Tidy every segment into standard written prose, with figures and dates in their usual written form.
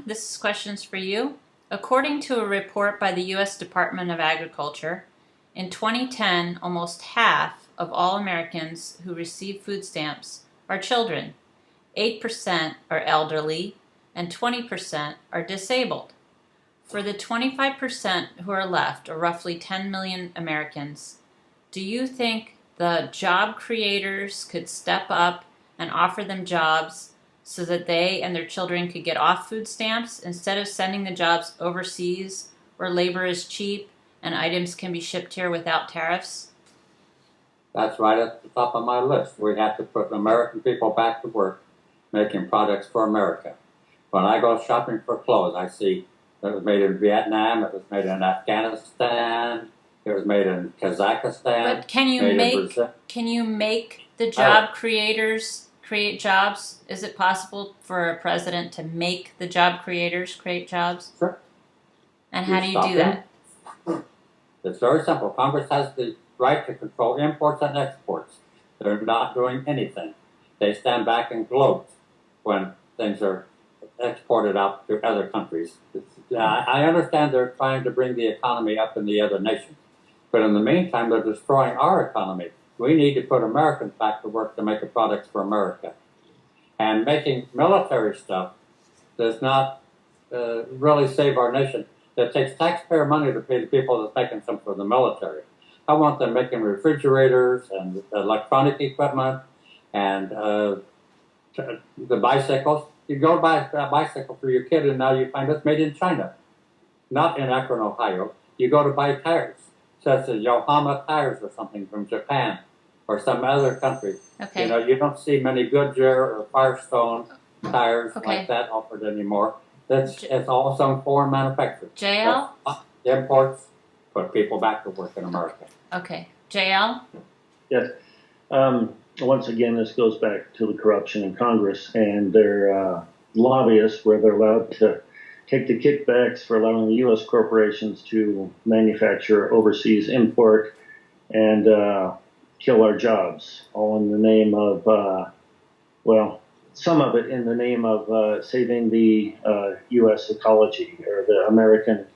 John, this question's for you. According to a report by the U.S. Department of Agriculture, in 2010, almost half of all Americans who receive food stamps are children. 8% are elderly, and 20% are disabled. For the 25% who are left, or roughly 10 million Americans, do you think the job creators could step up and offer them jobs so that they and their children could get off food stamps instead of sending the jobs overseas where labor is cheap and items can be shipped here without tariffs? That's right at the top of my list. We have to put American people back to work making products for America. When I go shopping for clothes, I see it was made in Vietnam, it was made in Afghanistan, it was made in Kazakhstan. But can you make the job creators create jobs? Is it possible for a president to make the job creators create jobs? Sure. And how do you do that? It's very simple. Congress has the right to control imports and exports. They're not doing anything. They stand back and gloat when things are exported out to other countries. I understand they're trying to bring the economy up in the other nations, but in the meantime, they're destroying our economy. We need to put Americans back to work to make the products for America. And making military stuff does not really save our nation. It takes taxpayer money to pay the people that's making some for the military. I want them making refrigerators and electronic equipment and the bicycles. You go buy a bicycle for your kid and now you find it's made in China, not in Akron, Ohio. You go to buy tires, such as Yokohama tires or something from Japan or some other country. Okay. You know, you don't see many Goodyear or Firestone tires like that offered anymore. It's all some foreign manufacturer. JL? Imports put people back to work in America. Okay. JL? Yes. Once again, this goes back to the corruption in Congress and their lobbyists, where they're allowed to take the kickbacks for allowing the U.S. corporations to manufacture overseas import and kill our jobs, all in the name of, some of it in the name of saving the U.S. ecology or the American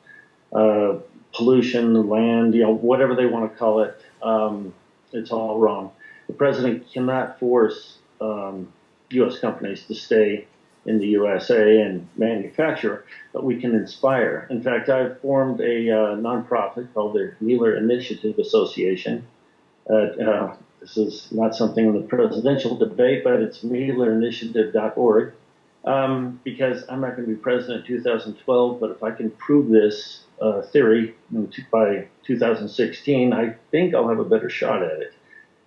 pollution, land, whatever they want to call it. It's all wrong. The president cannot force U.S. companies to stay in the USA and manufacture, but we can inspire. In fact, I've formed a nonprofit called the Wheeler Initiative Association. This is not something in the presidential debate, but it's WheelerInitiative.org, because I'm not going to be president in 2012, but if I can prove this theory by 2016, I think I'll have a better shot at it.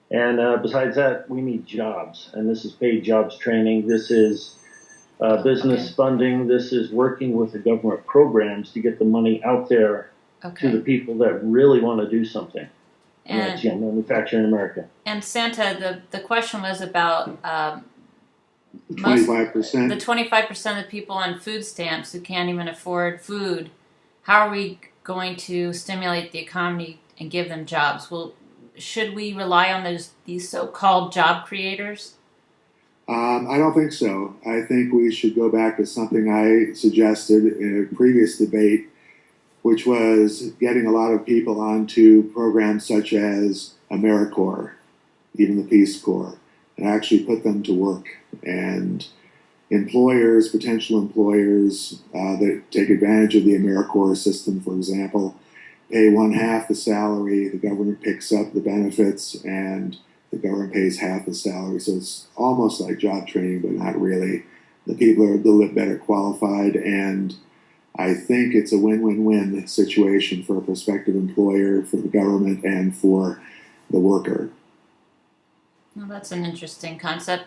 And besides that, we need jobs, and this is paid jobs training. This is business funding. This is working with the government programs to get the money out there to the people that really want to do something. And that's manufacturing in America. And Santa, the question was about 25%. The 25% of people on food stamps who can't even afford food. How are we going to stimulate the economy and give them jobs? Should we rely on these so-called job creators? I don't think so. I think we should go back to something I suggested in a previous debate, which was getting a lot of people onto programs such as AmeriCorps, even the Peace Corps, and actually put them to work. And employers, potential employers that take advantage of the AmeriCorps system, for example, pay 1/2 the salary, the government picks up the benefits, and the government pays half the salary. So it's almost like job training, but not really. The people are a little bit better qualified, and I think it's a win-win-win situation for a prospective employer, for the government, and for the worker. Well, that's an interesting concept.